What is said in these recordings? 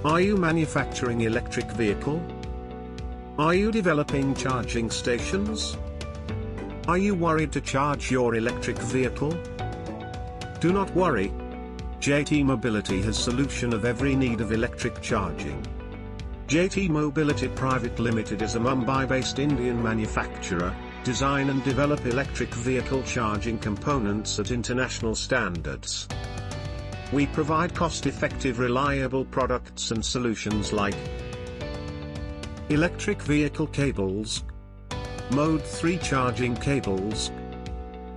Are you manufacturing electric vehicle? Are you developing charging stations? Are you worried to charge your electric vehicle? Do not worry. JT Mobility has solution of every need of electric charging. JT Mobility Pvt Ltd is a Mumbai-based Indian manufacturer, design and develop electric vehicle charging components at international standards. We provide cost-effective reliable products and solutions like electric vehicle cables, Mode 3 charging cables,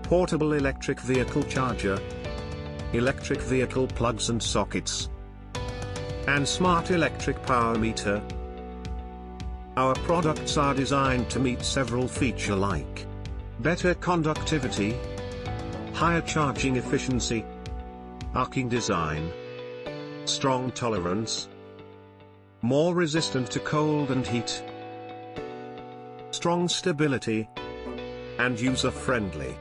portable electric vehicle charger, electric vehicle plugs and sockets, and smart electric power meter. Our products are designed to meet several features like better conductivity, higher charging efficiency, arcing design, strong tolerance, more resistant to cold and heat, strong stability, and user-friendly.